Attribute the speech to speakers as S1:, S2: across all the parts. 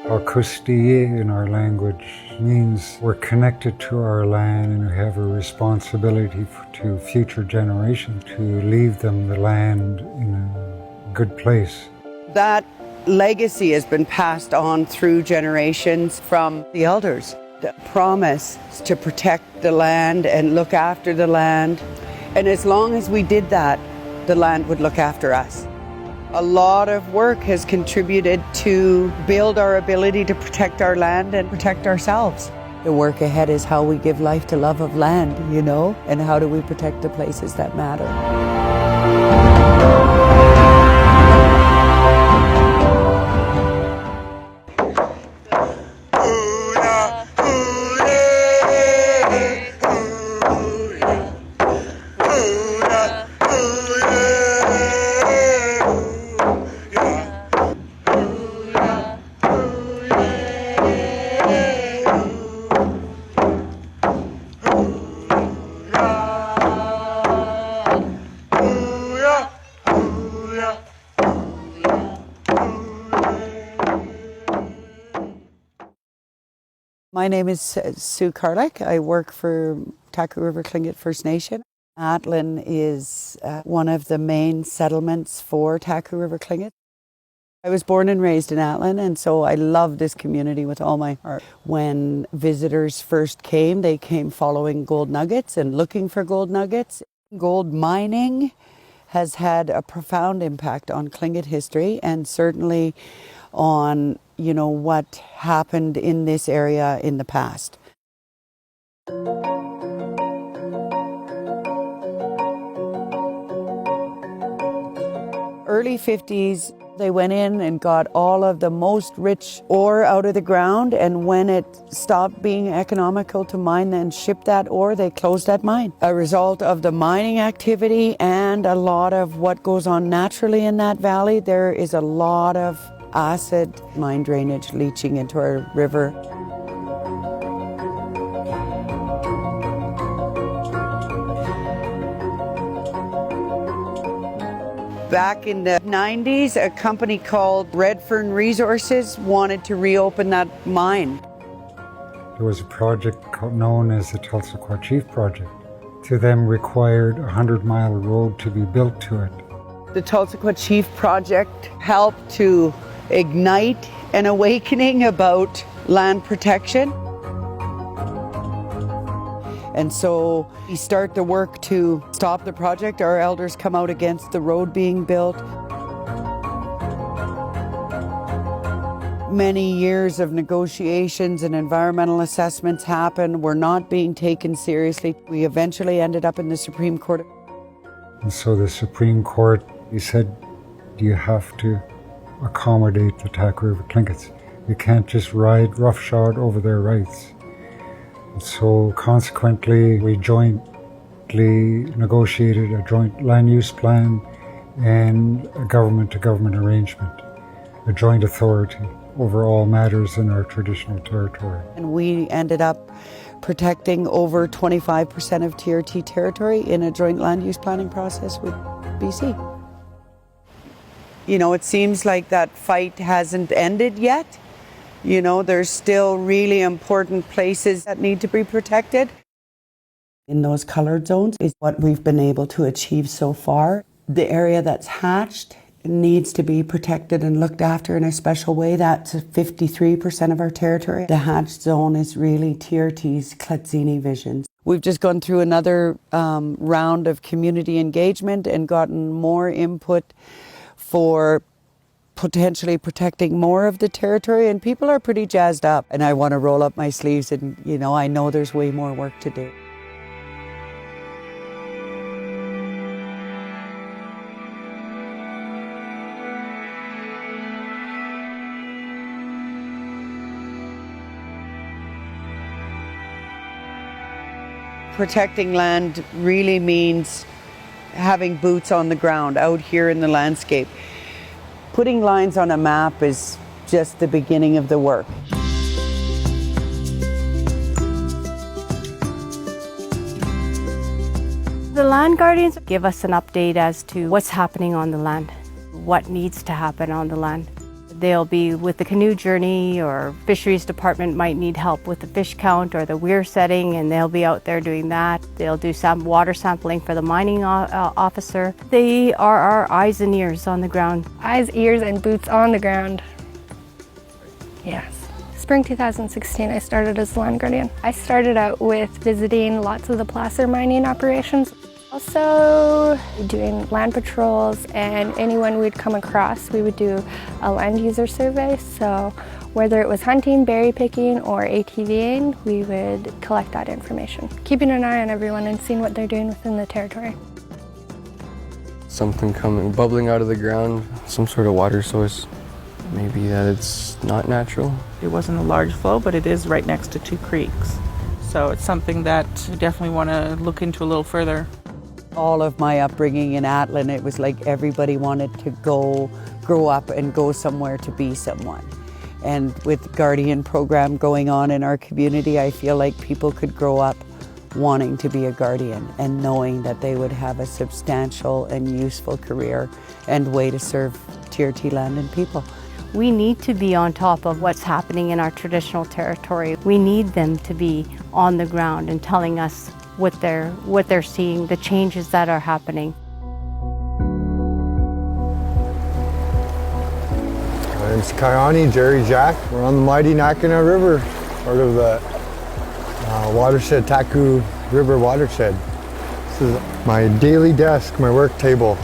S1: Akustiye in our language means we're connected to our land and we have a responsibility to future generations to leave them the land in a good place.
S2: That legacy has been passed on through generations from the elders. The promise to protect the land and look after the land. And as long as we did that, the land would look after us. A lot of work has contributed to build our ability to protect our land and protect ourselves. The work ahead is how we give life to love of land, and how do we protect the places that matter. My name is Sue Carlick. I work for Taku River Tlingit First Nation. Atlin is one of the main settlements for Taku River Tlingit. I was born and raised in Atlin, and so I love this community with all my heart. When visitors first came, they came following gold nuggets and looking for gold nuggets. Gold mining has had a profound impact on Tlingit history and certainly on what happened in this area in the past. Early 50s, they went in and got all of the most rich ore out of the ground, and when it stopped being economical to mine and ship that ore, they closed that mine. A result of the mining activity and a lot of what goes on naturally in that valley, there is a lot of acid mine drainage leaching into our river. Back in the 90s, a company called Redfern Resources wanted to reopen that mine.
S1: There was a project known as the Tulsa Chief Project. To them required a 100-mile road to be built to it.
S2: The Tulsa Chief Project helped to ignite an awakening about land protection. And so we start the work to stop the project. Our elders come out against the road being built. Many years of negotiations and environmental assessments happened, were not being taken seriously. We eventually ended up in the Supreme Court.
S1: And so the Supreme Court, he said, you have to accommodate the Taku River Tlingits. You can't just ride roughshod over their rights. And so consequently, we jointly negotiated a joint land use plan and a government-to-government arrangement, a joint authority over all matters in our traditional territory. And
S2: we ended up protecting over 25% of TRT territory in a joint land use planning process with BC. It seems like that fight hasn't ended yet. There's still really important places that need to be protected. In those colored zones is what we've been able to achieve so far. The area that's hatched needs to be protected and looked after in a special way. That's 53% of our territory. The hatched zone is really TRT's Kletzini visions. We've just gone through another round of community engagement and gotten more input for potentially protecting more of the territory, and people are pretty jazzed up. And I want to roll up my sleeves and, I know there's way more work to do. Protecting land really means having boots on the ground out here in the landscape. Putting lines on a map is just the beginning of the work.
S3: The land guardians give us an update as to what's happening on the land, what needs to happen on the land. They'll be with the canoe journey, or fisheries department might need help with the fish count or the weir setting, and they'll be out there doing that. They'll do some water sampling for the mining officer. They are our eyes and ears on the ground.
S4: Eyes, ears, and boots on the ground. Yes. Spring 2016, I started as land guardian. I started out with visiting lots of the placer mining operations. Also doing land patrols, and anyone we'd come across, we would do a land user survey. So whether it was hunting, berry picking, or ATVing, we would collect that information. Keeping an eye on everyone and seeing what they're doing within the territory.
S5: Something bubbling out of the ground, some sort of water source. Maybe that it's not natural.
S6: It wasn't a large flow, but it is right next to two creeks. So it's something that we definitely want to look into a little further.
S2: All of my upbringing in Atlin, it was like everybody wanted to grow up and go somewhere to be someone. And with Guardian program going on in our community, I feel like people could grow up wanting to be a guardian and knowing that they would have a substantial and useful career and way to serve TRT land and people.
S3: We need to be on top of what's happening in our traditional territory. We need them to be on the ground and telling us what they're seeing, the changes that are happening.
S7: My name's Kayani, Jerry Jack. We're on the mighty Nakina River, part of the watershed, Taku River watershed. This is my daily desk, my work table.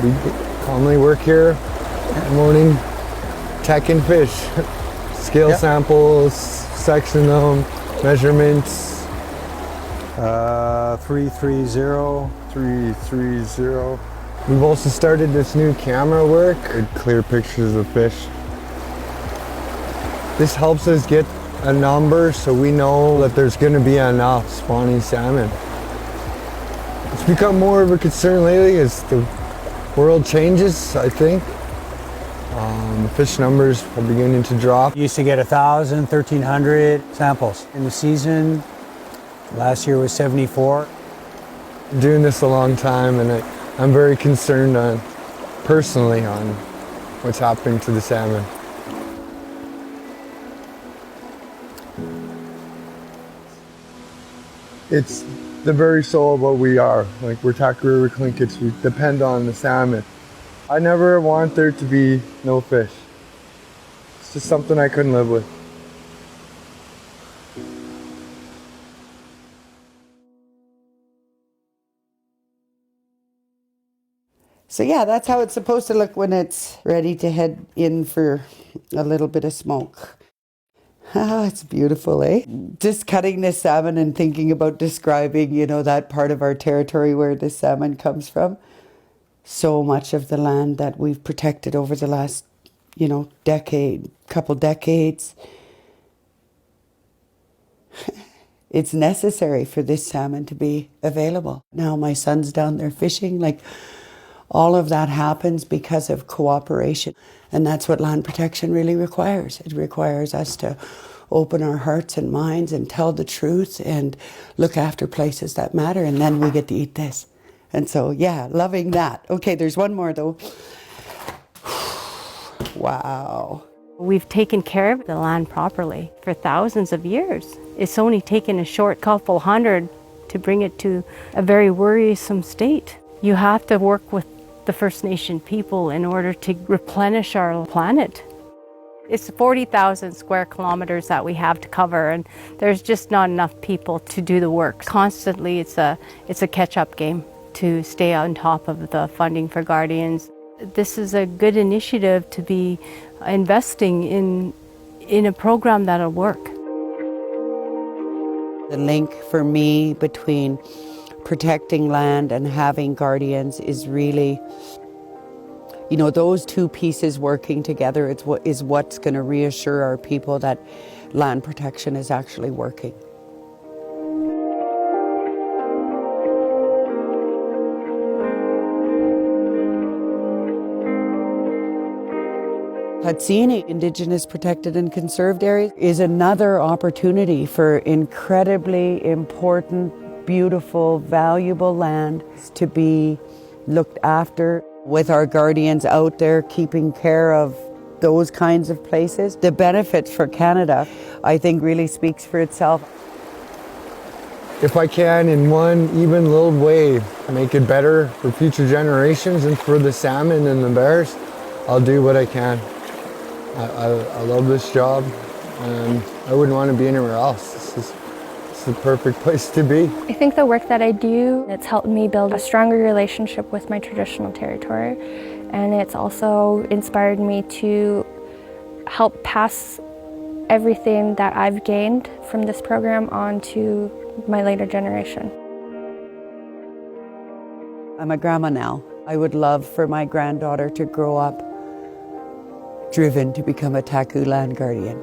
S7: We commonly work here in the morning, checking fish, scale samples, section them, measurements. 330. We've also started this new camera work, clear pictures of fish. This helps us get a number so we know that there's going to be enough spawning salmon. It's become more of a concern lately as the world changes, I think. The fish numbers are beginning to drop.
S8: You used to get 1,000, 1,300 samples in the season. Last year was 74.
S7: I'm doing this a long time, and I'm very concerned personally on what's happening to the salmon. It's the very soul of what we are. Like, we're Taku River Tlinkits, we depend on the salmon. I never want there to be no fish. It's just something I couldn't live with.
S2: So yeah, that's how it's supposed to look when it's ready to head in for a little bit of smoke. Ah, it's beautiful, eh? Just cutting this salmon and thinking about describing, that part of our territory where this salmon comes from. So much of the land that we've protected over the last, couple decades. It's necessary for this salmon to be available. Now my son's down there fishing, all of that happens because of cooperation. And that's what land protection really requires. It requires us to open our hearts and minds and tell the truth and look after places that matter. And then we get to eat this. And so, yeah, loving that. Okay, there's one more though. Wow.
S3: We've taken care of the land properly for thousands of years. It's only taken a short couple hundred to bring it to a very worrisome state. You have to work with the First Nation people in order to replenish our planet. It's 40,000 square kilometers that we have to cover, and there's just not enough people to do the work. Constantly, it's a catch-up game to stay on top of the funding for Guardians. This is a good initiative to be investing in a program that'll work.
S2: The link for me between protecting land and having guardians is really, those two pieces working together is what's going to reassure our people that land protection is actually working. Hatsini, Indigenous Protected and Conserved Areas, is another opportunity for incredibly important, beautiful, valuable land to be looked after with our guardians out there keeping care of those kinds of places. The benefits for Canada, I think, really speaks for itself.
S7: If I can, in one even little way, make it better for future generations and for the salmon and the bears, I'll do what I can. I love this job, and I wouldn't want to be anywhere else. This is the perfect place to be.
S4: I think the work that I do, it's helped me build a stronger relationship with my traditional territory, and it's also inspired me to help pass everything that I've gained from this program on to my later generation.
S2: I'm a grandma now. I would love for my granddaughter to grow up driven to become a Taku land guardian.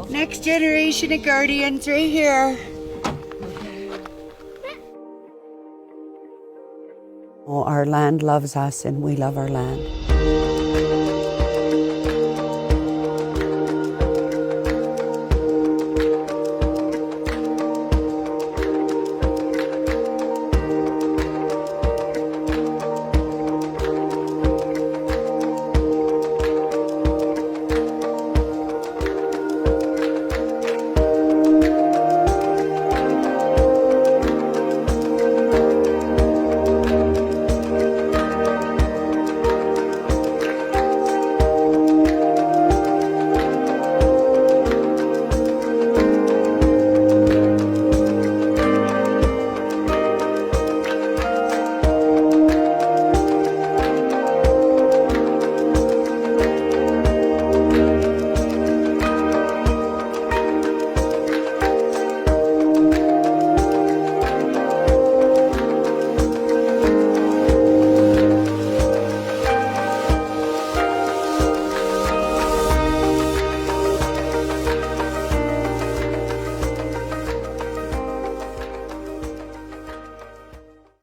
S2: Next generation of guardians right here. Oh, our land loves us and we love our land.